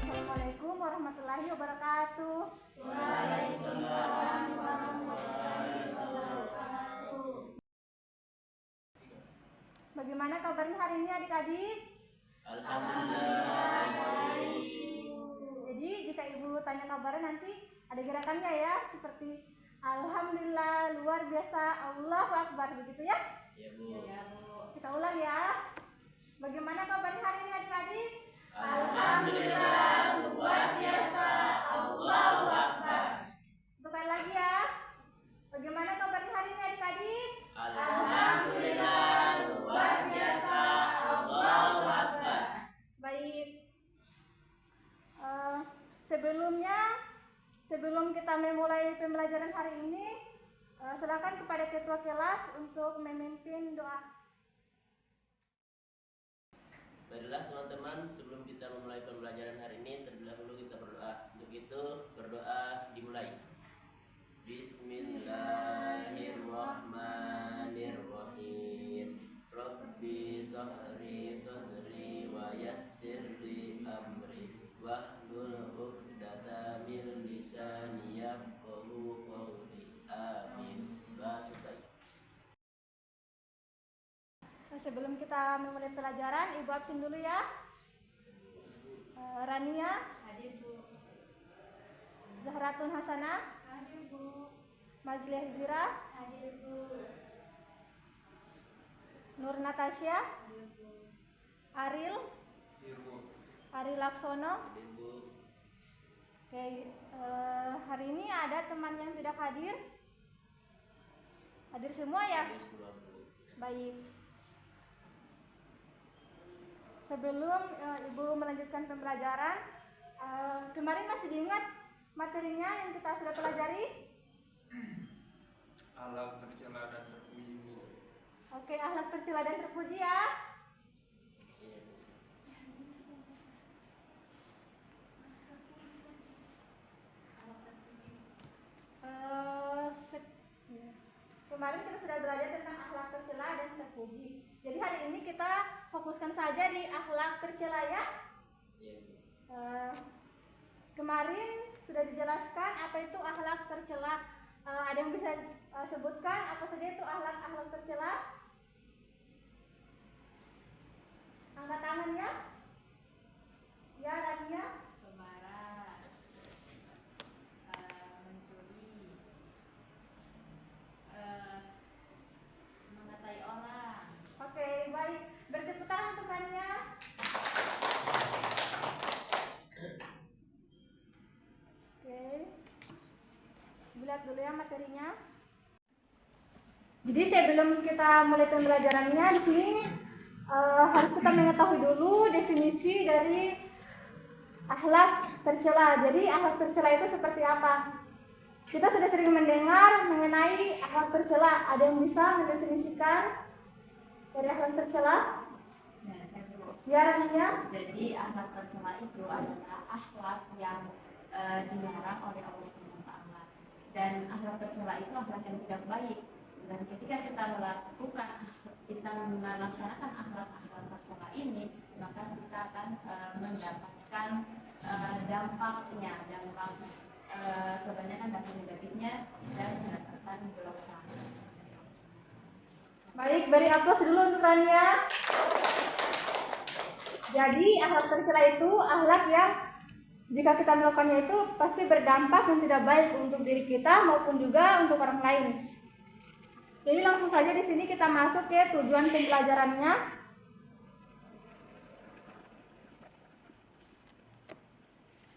Assalamualaikum warahmatullahi wabarakatuh. Waalaikumsalam warahmatullahi wabarakatuh. Bagaimana kabarnya hari ini adik-adik? Alhamdulillah baik. Jadi jika ibu tanya kabarnya nanti ada gerakannya ya, seperti Alhamdulillah, luar biasa, Allahu Akbar, begitu ya? Ya Bu. Kita ulang ya. Bagaimana kabarnya hari ini adik-adik? Alhamdulillah luar biasa, Allahu Akbar. Satu kali lagi ya. Bagaimana kabarnya hari ini adik-adik? Alhamdulillah luar biasa, Allahu Akbar. Baik. Sebelum kita memulai pembelajaran hari ini, silakan kepada ketua kelas untuk memimpin doa. Baiklah teman-teman, sebelum kita memulai pembelajaran hari ini, terlebih dahulu kita berdoa. Untuk itu, berdoa dimulai. Bismillahirrahmanirrahim. Rabbi sahri sadri wa yassirli amri wahlul 'uqdatam min lisani yafqahu qawli. Amin. Selesai. Sebelum kita memulai pelajaran, ibu absen dulu ya. Rania, Hadir Bu. Zahratun Hasanah, Hadir Bu. Mazliah Zira, Hadir Bu. Nur Natasha, Hadir Bu. Aril, Ari Laksono. Ibu. Oke, hari ini ada teman yang tidak hadir. Hadir semua ya? Hadir semua, Bu. Baik. Sebelum ibu melanjutkan pembelajaran, kemarin masih diingat materinya yang kita sudah pelajari? Alam tercela dan terpuji. Oke, akhlak tercela dan terpuji ya. Iya, Bu. Kemarin kita sudah belajar tentang akhlak tercela dan terpuji. Jadi hari ini kita fokuskan saja di akhlak tercela ya. Iya, Bu. Kemarin sudah dijelaskan apa itu akhlak tercela. Ada yang bisa sebutkan apa saja itu akhlak tercela? Angkat tangan ya. Ya, Rania. Pemarah. Mencuri. Mengatai orang. Oke, baik. Bertepuk tangan untuk Rania. Oke. Lihat dulu ya materinya. Jadi sebelum kita mulai pembelajarannya di sini harus kita mengetahui dulu definisi dari akhlak tercela. Jadi akhlak tercela itu seperti apa? Kita sudah sering mendengar mengenai akhlak tercela. Ada yang bisa mendefinisikan dari akhlak tercela? Ya, saya Bu. Ya, Rania. Jadi akhlak tercela itu adalah akhlak yang dilarang oleh Allah Subhanahu wa taala. Dan akhlak tercela itu akhlak yang tidak baik. Dan ketika kita melaksanakan akhlak-akhlak tercela ini, maka kita akan mendapatkan dampaknya, kebanyakan dampak negatifnya dan mendapatkan dosa. Baik, beri aplaus dulu untuk Rania. Jadi akhlak tercela itu akhlak yang jika kita melakukannya itu pasti berdampak yang tidak baik untuk diri kita maupun juga untuk orang lain. Jadi langsung saja di sini kita masuk ke tujuan pembelajarannya.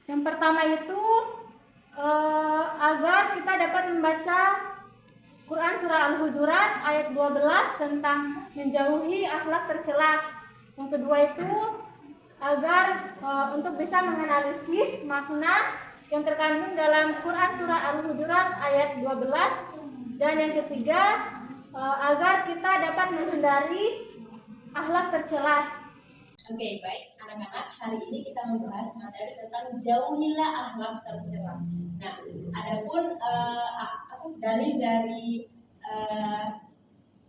Yang pertama itu agar kita dapat membaca Quran surah Al-Hujurat ayat 12 tentang menjauhi akhlak tercela. Yang kedua itu agar untuk bisa menganalisis makna yang terkandung dalam Quran surah Al-Hujurat ayat 12. Dan yang ketiga agar kita dapat menghindari akhlak tercela. Oke, baik anak-anak, hari ini kita membahas materi tentang jauhilah akhlak tercela. Nah, adapun dalil dari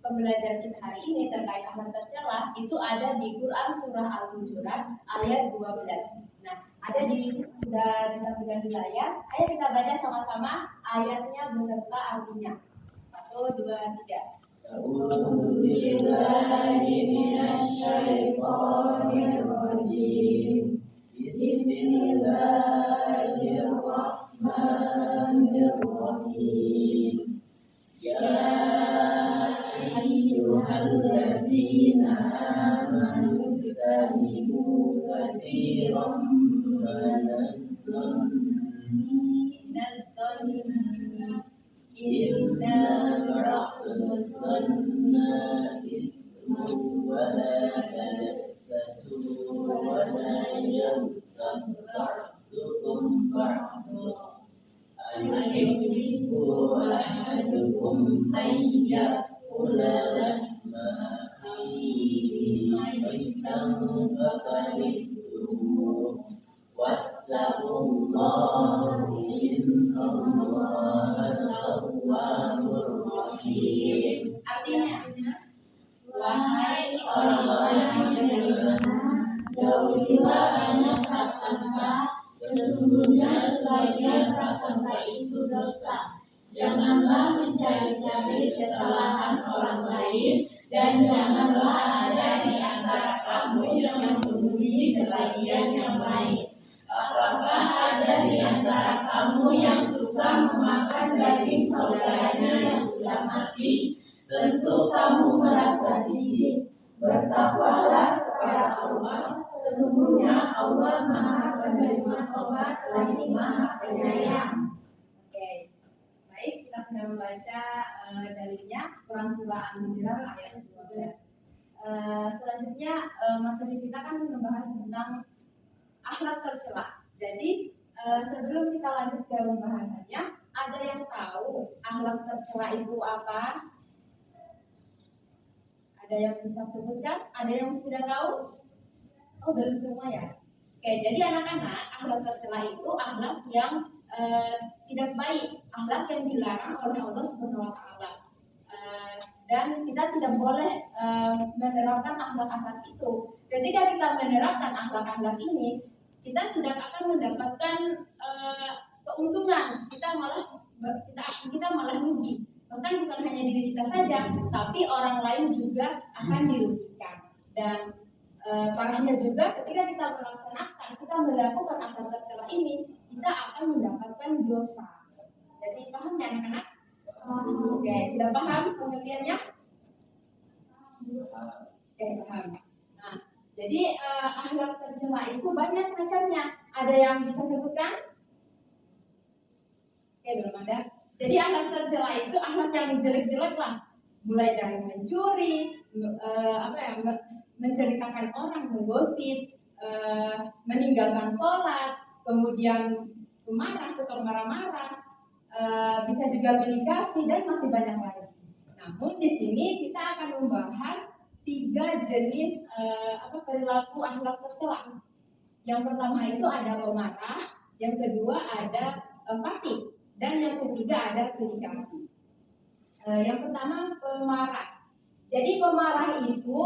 pembelajaran kita hari ini terkait akhlak tercela itu ada di Quran surah Al-Hujurat ayat 12. Nah, ada sudah ditampilkan di layar. Ayo kita baca sama-sama ayatnya beserta artinya. 1, 2, 3. Bismillahirrahmanirrahim. Ya ayyuhallazina amanu ijtanibu katsiran inna ba'dadhanna ismun wa la tajassasu wa la yaghtab ba'dukum ba'dan ayuhibbu ahadukum ayyakula lahma akhihi maitan fakarihtumu wattaqullaha innallaha tawwabur rahim. Artinya, Wahai orang-orang yang beriman, jauhilah anak prasangka, sesungguhnya sebagian prasangka itu dosa. Janganlah mencari-cari kesalahan orang lain, dan janganlah ada di antara kamu yang memuji sebagian yang lain. Apakah ada di antara kamu yang suka memakan daging saudaranya yang sudah mati? Tentu kamu merasa jijik. Bertakwalah kepada Allah. Sesungguhnya Allah Maha Penerima Taubat lagi Maha Penyayang. Oke, baik, kita sudah membaca dalilnya Quran surah Al-Hujurat ayat 12. Selanjutnya materi kita kan membahas tentang akhlak tercela. Jadi sebelum kita lanjut ke pembahasannya, ada yang tahu akhlak tercela itu apa? Ada yang bisa sebutkan? Ada yang sudah tahu? Oh, belum semua ya. Oke, jadi anak-anak, akhlak tercela itu akhlak yang tidak baik, akhlak yang dilarang oleh Allah Subhanahu wa taala. Dan kita tidak boleh menerapkan akhlak-akhlak itu. Ketika kita menerapkan akhlak-akhlak ini, kita tidak akan mendapatkan keuntungan. Kita malah rugi. Bahkan bukan hanya diri kita saja, tapi orang lain juga akan dirugikan. Dan parahnya juga ketika kita melakukan akhlak tercela ini, kita akan mendapatkan dosa. Jadi paham ya anak-anak? Oke, sudah paham pengertiannya? Oke, paham. Nah, jadi akhlak tercela itu banyak macamnya. Ada yang bisa sebutkan? Oke, belum ada. Jadi akhlak tercela itu akhlak yang jelek-jelek lah. Mulai dari mencuri, menceritakan orang, menggosip, meninggalkan sholat, kemudian marah, suka marah-marah, bisa juga mitigasi dan masih banyak lagi. Namun di sini kita akan membahas 3 jenis perilaku akhlak tercela. Yang pertama itu ada pemarah, yang kedua ada fasik, dan yang ketiga ada mitigasi. Yang pertama pemarah. Jadi pemarah itu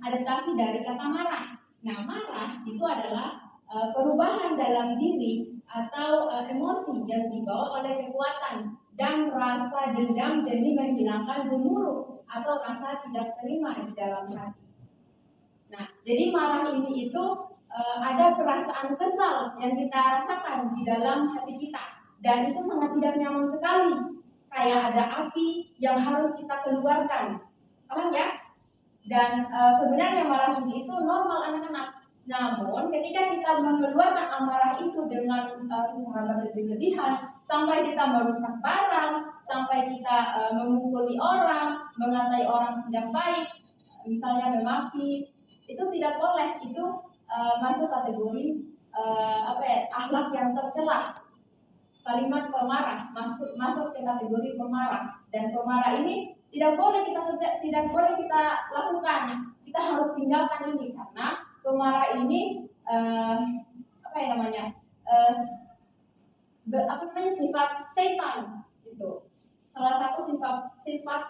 adaptasi dari kata marah. Nah, marah itu adalah perubahan dalam diri atau emosi yang dibawa oleh kekuatan dan rasa dendam demi menghilangkan gemuruh atau rasa tidak terima di dalam hati. Nah, jadi marah ini itu ada perasaan kesal yang kita rasakan di dalam hati kita, dan itu sangat tidak nyaman sekali, kayak ada api yang harus kita keluarkan, paham ya? Dan sebenarnya marah ini itu normal anak-anak. Namun ketika kita mengeluarkan amarah itu dengan secara berlebih-lebihan, sampai kita merusak barang, sampai kita memukuli orang, mengatai orang tidak baik, misalnya memaki, itu tidak boleh. Itu masuk kategori akhlak yang tercela. Kalimat pemarah masuk ke kategori pemarah, dan pemarah ini tidak boleh kita lakukan. Kita harus tinggalkan ini karena pemarah ini sifat setan itu. Salah satu sifat setan.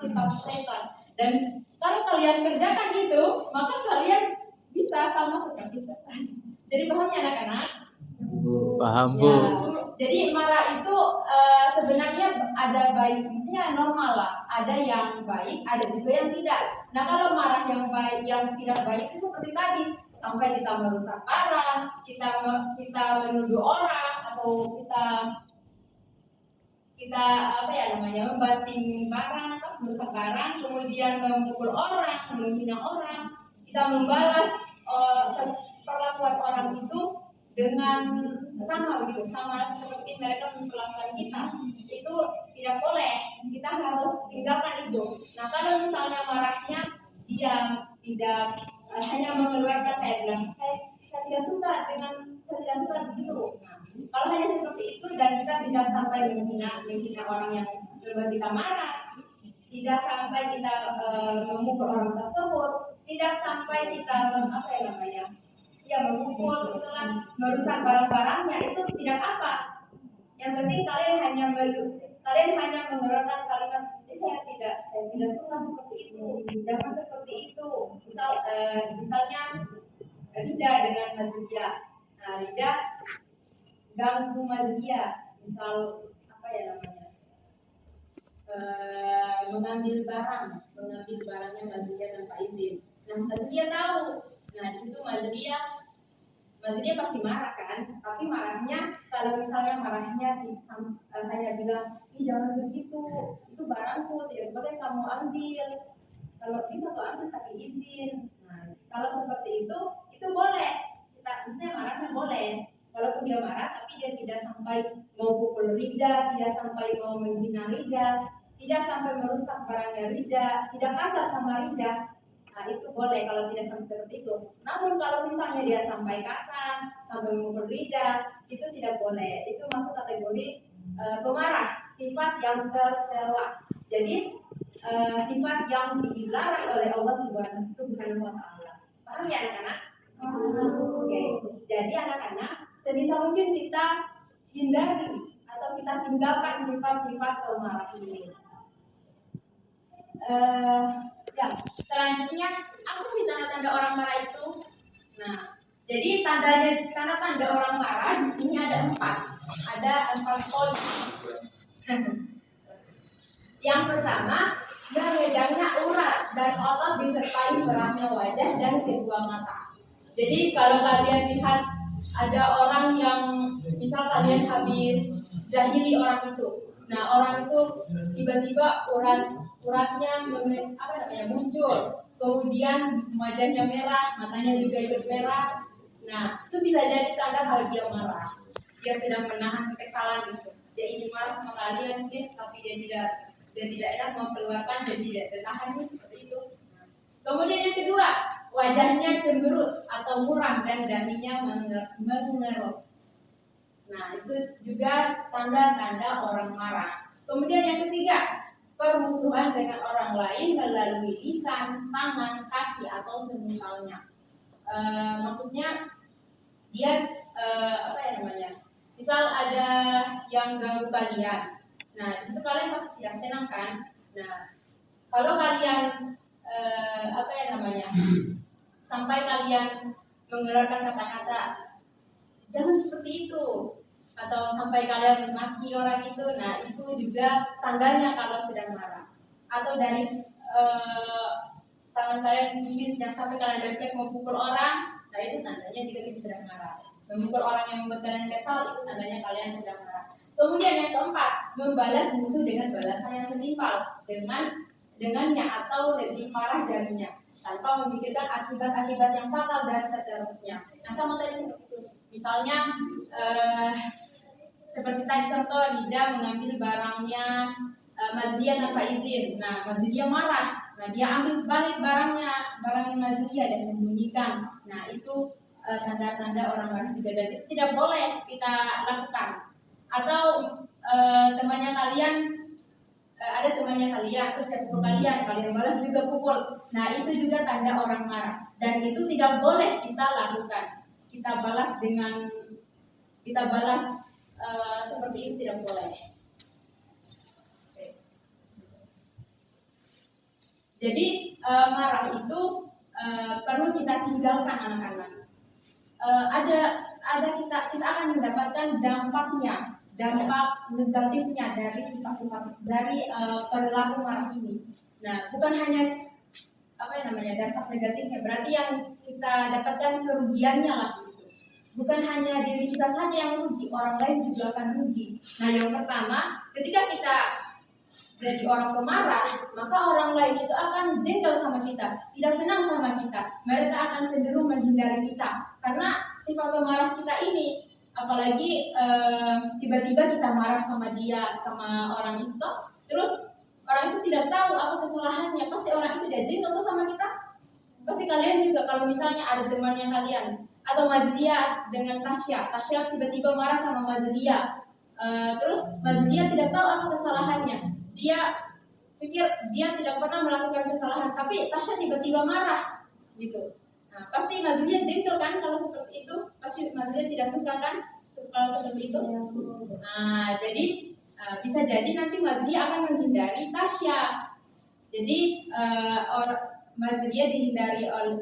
Dan kalau kalian kerjakan itu, maka kalian bisa sama seperti setan. Jadi pahamnya anak-anak? Paham, Bu. Ya, jadi marah itu sebenarnya ada baik, maksudnya normal lah. Ada yang baik, ada juga yang tidak. Nah, kalau marah yang baik, yang tidak baik itu seperti tadi, sampai kita merusak barang, kita menuduh orang, atau kita membanting barang atau merusak barang, kemudian memukul orang, menghina orang, kita membalas perlakuan orang itu dengan sama seperti mereka memperlakukan kita. Itu tidak boleh, kita harus tinggalkan itu. Nah, kalau misalnya marahnya dia tidak hanya mengeluarkan saya tidak suka begitu. Nah, kalau hanya seperti itu dan kita tidak sampai menghina orang yang membuat kita marah, tidak sampai kita memukul orang tersebut, tidak sampai kita memukul, merusak barang-barangnya, itu tidak apa. Yang penting kalian hanya mengeluarkan kalimat, saya tidak suka seperti itu, jangan seperti itu. Misalnya Rida dengan Mazdia. Nah, Rida ganggu Mazdia, misal mengambil barangnya Mazdia tanpa izin. Nah, Mazdia tahu. Nah, di situ Mazdia pasti marah kan? Tapi marahnya, kalau misalnya marahnya hanya bilang, jangan begitu, itu barangku, tidak boleh kamu ambil. Kalau bisa tuh ambil tapi izin. Nah, kalau seperti itu boleh. Maksudnya marahnya boleh. Walaupun dia marah, tapi dia tidak sampai mau pukul Rida, tidak sampai mau menghina Rida, tidak sampai merusak barangnya Rida, tidak kasar sama Rida. Nah, itu boleh kalau tidak sampai seperti itu. Namun kalau misalnya dia sampai kasar, sampai memukul Rida, itu tidak boleh. Itu masuk kategori pemarah, sifat yang tercela. Jadi sifat yang dilarang oleh Allah Subhanahu wa Ta'ala. Paham ya anak-anak? Oke. Jadi anak-anak, sebisa mungkin kita hindari atau kita tinggalkan sifat-sifat pemarah ini. Selanjutnya, apa sih tanda-tanda orang marah itu? Nah, jadi tanda orang marah di sini ada 4. Ada 4 poin. Yang pertama, megangnya urat dan otot disertai merahnya wajah dan kedua mata. Jadi kalau kalian lihat ada orang yang misal kalian habis jahili orang itu, nah orang itu tiba-tiba uratnya muncul, kemudian wajahnya merah, matanya juga ikut merah. Nah, itu bisa jadi tanda kalau dia marah. Dia sedang menahan kekesalan gitu. Dia ingin marah sama kalian, tapi dia tidak enak mengeluarkan, jadi tidak tertahan, seperti itu. Kemudian yang kedua, wajahnya cemberut atau muram dan dahinya mengerut. Nah, itu juga tanda-tanda orang marah. Kemudian yang ketiga, permusuhan dengan orang lain melalui lisan, tangan, kaki atau semisalnya. Maksudnya dia misal ada yang ganggu kalian. Nah, disitu kalian pasti tidak senang kan? Nah, kalau kalian sampai kalian mengeluarkan kata-kata jangan seperti itu, atau sampai kalian maki orang itu, nah itu juga tandanya kalau sedang marah. Atau dari tangan kalian mungkin sedang sampai kalian refleks memukul orang, nah itu tandanya juga kita sedang marah. Memukul orang yang membuat kalian kesal, itu tandanya kalian sedang marah. Kemudian yang keempat, membalas musuh dengan balasan yang setimpal dengannya atau lebih parah darinya, tanpa memikirkan akibat-akibat yang fatal dan seterusnya. Nah, sama tadi seperti itu. Misalnya seperti tadi contoh, Rida mengambil barangnya Mazdia tanpa izin. Nah, Mazdia marah. Nah, dia ambil balik barangnya Mazliyah, dia sembunyikan. Nah, itu tanda-tanda orang marah juga, dan itu tidak boleh kita lakukan. Atau temannya kalian, ada temannya kalian terus dia pukul kalian balas juga pukul. Nah, itu juga tanda orang marah, dan itu tidak boleh kita lakukan. Kita balas seperti itu tidak boleh. Jadi marah itu perlu kita tinggalkan anak-anak. Ada kita akan mendapatkan dampak negatifnya dari sifat-sifat dari perilaku marah ini. Nah, bukan hanya dampak negatifnya, berarti yang kita dapatkan kerugiannya lah gitu. Bukan hanya diri kita saja yang rugi, orang lain juga akan rugi. Nah, yang pertama, ketika kita jadi orang pemarah, maka orang lain itu akan jengkel sama kita, tidak senang sama kita. Mereka akan cenderung menghindari kita, karena sifat pemarah kita ini, apalagi tiba-tiba kita marah sama dia, sama orang itu, terus orang itu tidak tahu apa kesalahannya, pasti orang itu dia jengkel tuh sama kita. Pasti kalian juga kalau misalnya ada temannya kalian, atau Mazliyah dengan Tasya tiba-tiba marah sama Mazliyah, terus Mazliyah tidak tahu apa kesalahannya. Dia pikir dia tidak pernah melakukan kesalahan, tapi Tasya tiba-tiba marah gitu. Nah, pasti Mazliyah jengkel kan kalau seperti itu, pasti Mazliyah tidak suka kan kalau seperti itu. Nah, jadi bisa jadi nanti Mazliyah akan menghindari Tasya. Jadi Mazliyah dihindari oleh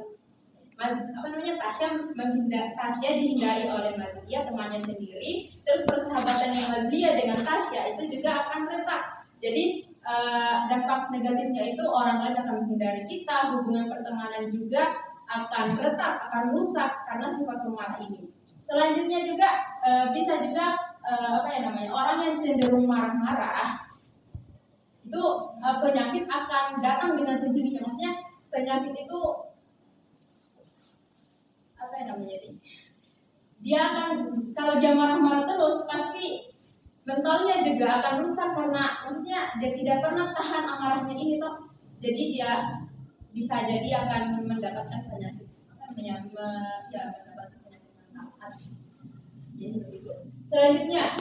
Tasya dihindari oleh Mazliyah, temannya sendiri. Terus persahabatan yang Mazliyah dengan Tasya itu juga akan retak. Jadi dampak negatifnya itu orang lain akan menghindari kita, hubungan pertemanan juga akan retak, akan rusak karena sifat pemarah ini. Selanjutnya juga bisa juga orang yang cenderung marah-marah itu penyakit akan datang dengan sendirinya. Maksudnya penyakit itu dia akan, kalau dia marah-marah terus pasti mentalnya juga akan rusak, karena maksudnya dia tidak pernah tahan amarahnya ini toh. Jadi dia bisa jadi akan mendapatkan penyakit mendapatkan penyakit mental. Jadi begitu. Selanjutnya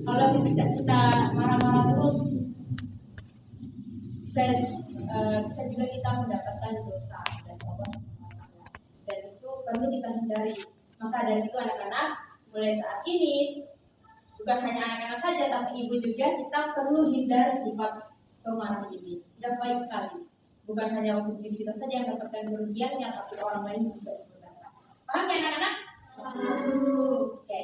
kalau kita marah-marah terus bisa juga kita mendapatkan dosa dari Allah SWT, dan itu perlu kita hindari. Maka dari itu anak-anak, mulai saat ini bukan hanya anak-anak saja, tapi ibu juga, kita perlu hindari sifat pemarah ini. Tidak baik sekali. Bukan hanya untuk diri kita saja yang dapatkan kerugiannya, tapi orang lain juga ikut dapat. Paham ya anak-anak? Oke.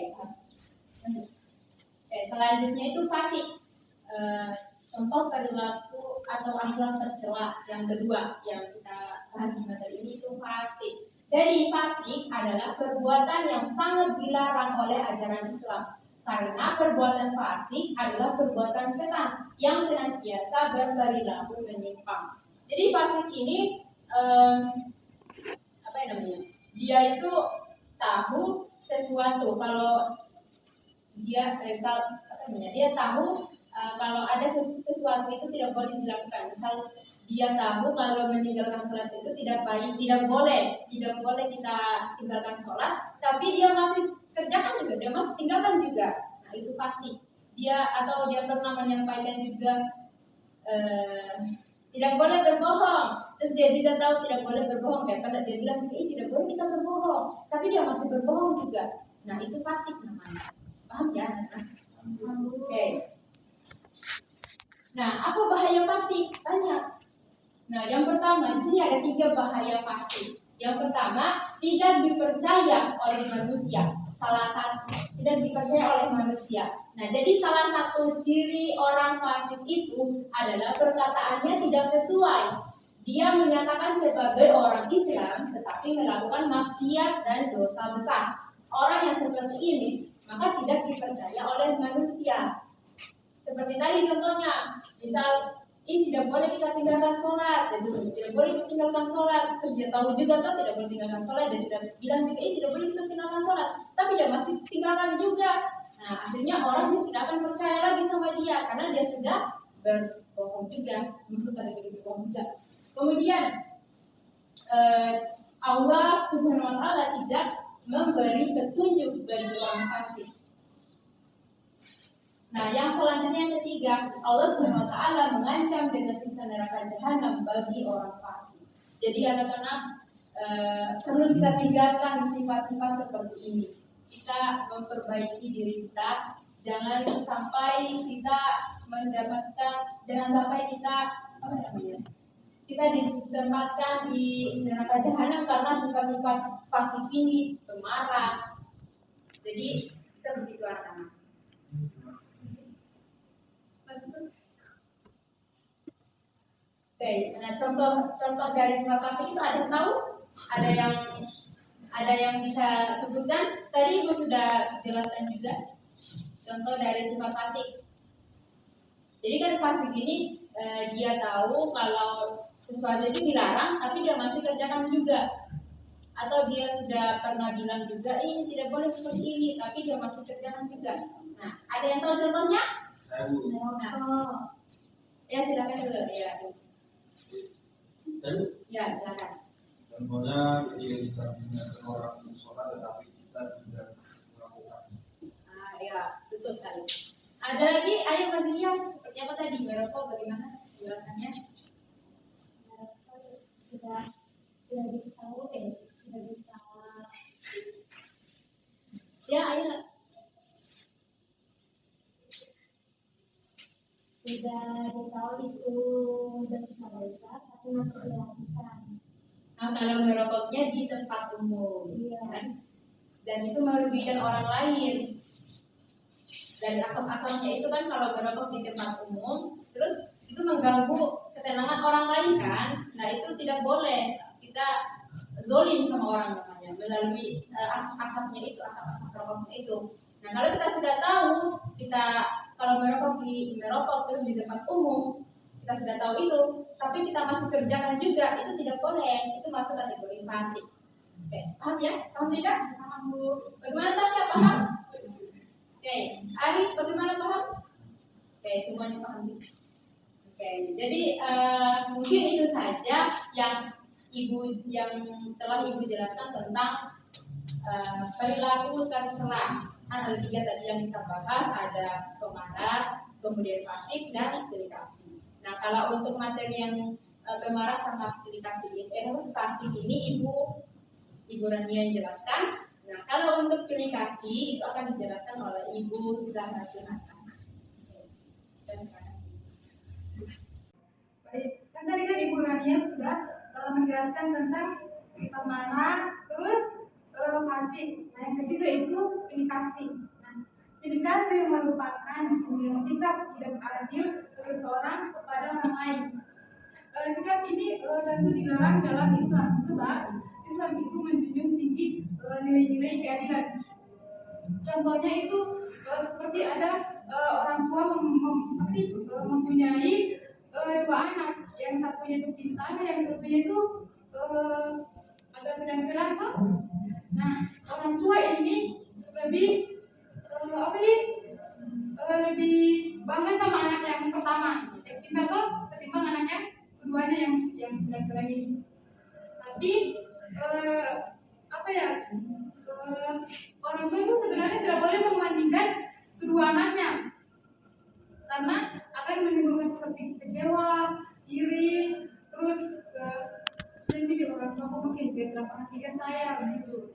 Selanjutnya itu fasik. Contoh perilaku atau akhlak tercela yang kedua yang kita bahas di materi ini itu fasik. Jadi fasik adalah perbuatan yang sangat dilarang oleh ajaran Islam. Karena perbuatan fasik adalah perbuatan setan yang senantiasa berperilaku menyimpang. Jadi fasik ini dia itu tahu sesuatu kalau dia tahu kalau ada sesuatu itu tidak boleh dilakukan. Misal dia tahu kalau meninggalkan sholat itu tidak baik, tidak boleh kita tinggalkan sholat, tapi dia masih kerjakan juga, dia masih tinggalkan juga. Nah, itu fasik. Dia pernah menyampaikan juga tidak boleh berbohong. Terus dia juga tahu tidak boleh berbohong, dan pada dia bilang tidak boleh kita berbohong, tapi dia masih berbohong juga. Nah, itu fasik namanya. Paham ya? Oke. Nah, apa bahaya fasik? Banyak. Nah, yang pertama di sini ada 3 bahaya fasik. Yang pertama, tidak dipercaya oleh manusia. Salah satu, tidak dipercaya oleh manusia. Nah, jadi salah satu ciri orang fasik itu adalah perkataannya tidak sesuai. Dia menyatakan sebagai orang Islam, tetapi melakukan maksiat dan dosa besar. Orang yang seperti ini, maka tidak dipercaya oleh manusia. Seperti tadi contohnya, misal ini tidak boleh kita tinggalkan sholat, tidak boleh kita tinggalkan sholat. Terus dia tahu juga tidak boleh tinggalkan sholat, dia sudah bilang juga tidak boleh kita tinggalkan sholat, tapi dia masih tinggalkan juga. Nah, akhirnya orang tidak akan percaya lagi sama dia karena dia sudah bohong juga, masuk kategori bohong juga. Kemudian Allah Subhanahu wa taala tidak memberi petunjuk bagi orang fasik. Nah, yang selanjutnya yang ketiga, Allah Subhanahu wa taala mengancam dengan siksa neraka jahanam bagi orang fasik. Jadi anak-anak perlu kita tinggalkan sifat-sifat seperti ini. Kita memperbaiki diri kita, jangan sampai kita kita ditempatkan di neraka jahanam karena sifat-sifat fasik ini, pemarah. Jadi seperti itu anak-anak. Oke, nah contoh dari sifat fasik itu ada yang tahu? Ada yang bisa sebutkan? Tadi Ibu sudah jelaskan juga contoh dari sifat fasik. Jadi kan fasik ini dia tahu kalau sesuatu itu dilarang, tapi dia masih kerjakan juga. Atau dia sudah pernah bilang juga ini tidak boleh seperti ini, tapi dia masih kerjakan juga. Nah, ada yang tahu contohnya? Nah, ya silakan dulu ya. Ya silakan. Contohnya ketika kita mengingatkan orang untuk sholat tetapi kita tidak melakukan. Ya betul sekali. Ada lagi, ayo Mas Ilya, seperti apa tadi merokok bagaimana penjelasannya? Sudah diketahui, sudah diketahui. Ya, ayo. Sudah diketahui itu dosa besar, tapi masih dilakukan. Nah, kalau merokoknya di tempat umum, kan? Dan itu merugikan orang lain. Dan asam-asamnya itu kan kalau merokok di tempat umum, terus itu mengganggu ketenangan orang lain kan? Nah itu tidak boleh. Kita zolim sama orang namanya melalui asapnya itu, asap-asap rokoknya itu. Nah kalau kita sudah tahu kita kalau merokok terus di tempat umum, kita sudah tahu itu, tapi kita masih kerjakan juga, itu tidak boleh. Itu masuk kategori fasik. Oke, paham ya? Paham tidak? Paham Bu. Bagaimana Tasya, paham? Oke, Ari bagaimana paham? Oke, semuanya paham. Oke, jadi mungkin itu saja yang telah Ibu jelaskan tentang perilaku tercela. Ada 3 tadi yang kita bahas, ada pemarah, kemudian fasik dan aplikasi. Nah, kalau untuk materi yang pemarah sama aplikasi fasik ini Ibu Rania jelaskan. Nah, kalau untuk aplikasi itu akan dijelaskan oleh Ibu Zahratul Hasanah. Baik, kan tadi kan Ibu Rania sudah menjelaskan tentang pemarah, terus fasik. Nah, yang ketiga itu aplikasi. Nah, aplikasi merupakan sikap tidak adil seseorang kepada orang lain. Sikap ini tentu dilarang dalam Islam, sebab Islam itu menjunjung tinggi nilai-nilai keadilan. Contohnya itu seperti ada orang tua mempunyai 2 anak, yang satunya itu pintar, yang satunya itu agak sedang-sedang. Nah, orang tua ini lebih lebih bangga sama anak yang pertama, yang pintar tuh, ketimbang anaknya keduanya yang sedang-sedang ini. Tapi orang tua itu sebenarnya tidak boleh membandingkan kedua anaknya, karena akan menimbulkan seperti kecewa, iri, terus nanti orang tua kok mungkin dia perhatikan saya begitu.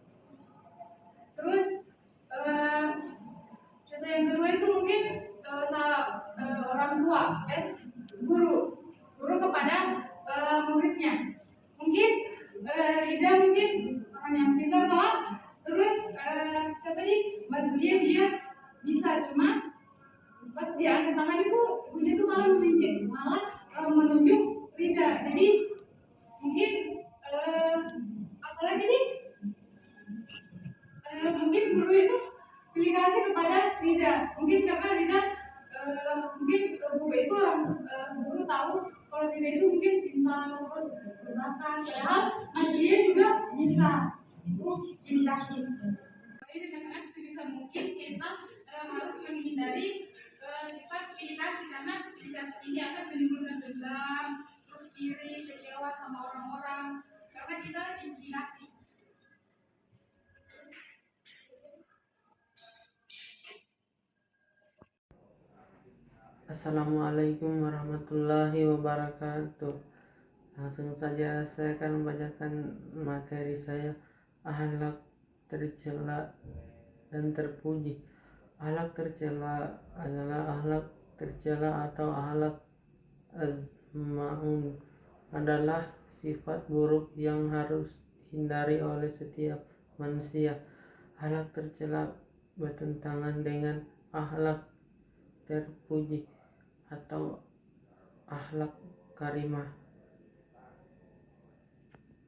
Terus contoh yang kedua itu mungkin orang tua, guru kepada muridnya. Mungkin tidak mungkin orang yang pintar toh, terus dia bisa, cuma pas dia angkat tangan itu ibunya tuh malah menunjuk tidak. Jadi mungkin apalagi nih mungkin guru itu pilih kasih kepada Rida, mungkin karena Rida mungkin guru itu guru tahu kalau Rida itu mungkin pintar terus berbakat, padahal dia juga bisa. Itu pilih kasih. Jadi dengan sebisa mungkin kita harus menghindari sifat pilih kasih, karena pilih kasih ini akan menimbulkan Assalamualaikum warahmatullahi wabarakatuh. Langsung saja saya akan membacakan materi saya, akhlak tercela dan terpuji. Akhlak tercela adalah akhlak tercela atau akhlak azmaun, adalah sifat buruk yang harus dihindari oleh setiap manusia. Akhlak tercela bertentangan dengan akhlak terpuji atau akhlak karimah.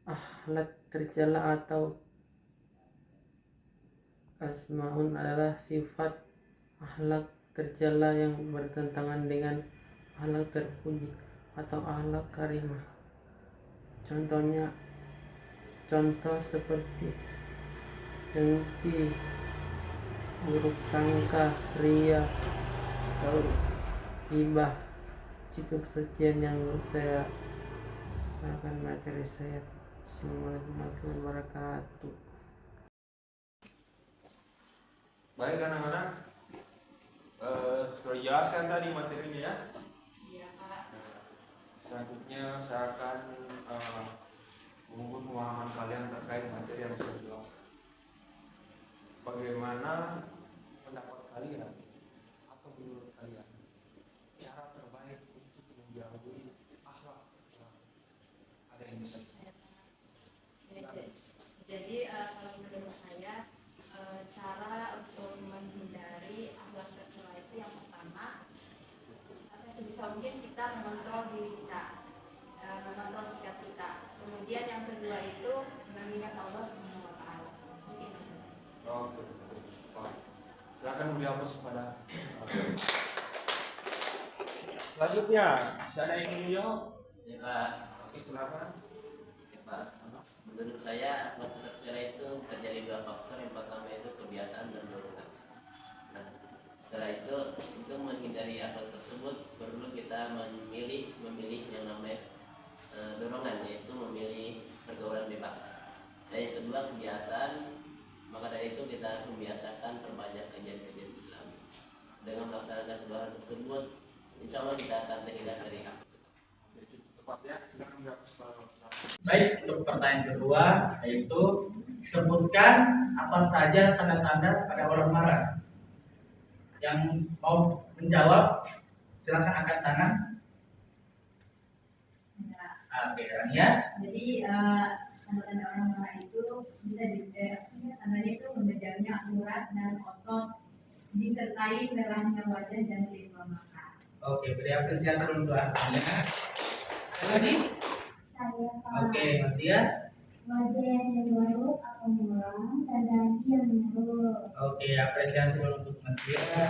Akhlak tercela atau asmaun adalah sifat akhlak tercela yang bertentangan dengan akhlak terpuji atau akhlak karimah. Contoh seperti dengki, buruk sangka, ria, atau hibah. Cukup sekian yang saya akan materi saya. Assalamualaikum warahmatullahi wabarakatuh. Baik anak-anak, sudah jelaskan tadi materinya ya. Iya, Pak. Selanjutnya saya akan mengukur pemahaman kalian terkait materi yang sudah jelaskan. Bagaimana pendapat kalian atau menurut kalian cara terbaik untuk menjauhi akhlak? Ada yang bisa? Jadi kalau menurut saya cara untuk menghindari akhlak tercela itu yang pertama, sebisa mungkin kita mengontrol diri kita, mengontrol sikap kita. Kemudian yang kedua itu mengingat Allah Subhanahu Wa Taala. Oke. Silakan dihapus kepada. Selanjutnya, ada yang ingin jawab? Ya Pak. Oke, silakan. Ya, Pak. Menurut saya akhlak tercela itu terjadi dua faktor. Yang pertama itu kebiasaan dan dorongan. Nah, setelah itu untuk menghindari akhlak tersebut perlu kita memilih yang namanya dorongan, yaitu memilih pergaulan bebas. Dan yang kedua kebiasaan. Maka dari itu kita harus membiasakan perbanyak kajian-kajian Islam. Dengan melaksanakan kedua hal tersebut, insya Allah kita akan terhindar dari akhlak. Baik, untuk pertanyaan kedua yaitu sebutkan apa saja tanda-tanda pada orang marah. Yang mau menjawab silakan angkat tangan. Oke, ya. Jadi tanda-tanda orang marah itu bisa tandanya itu memejamnya urat dan otot, disertai merahnya wajah dan kedua mata. Oke, beri apresiasi untuk Anda. Ada lagi? Saya Pak. Oke, Mas Dia. Wajah yang cemberut atau muram dan dahi yang menurut. Oke, apresiasi untuk Mas Dia.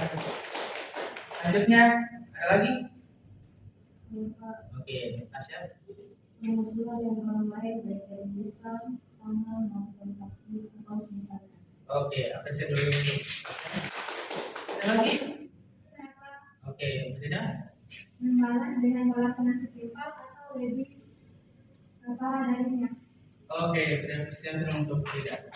Selanjutnya, ada lagi? Ya, Pak. Oke, Tasya. Musuh yang melemari baik dari lisan, tangan maupun kaki atau sisanya. Oke, apresiasi dulu untuk. Ada lagi? Saya Pak. Oke, Frida. Membalas dengan balasan setimpal atau lebih parah darinya. Oke, beri apresiasi untuk Frida.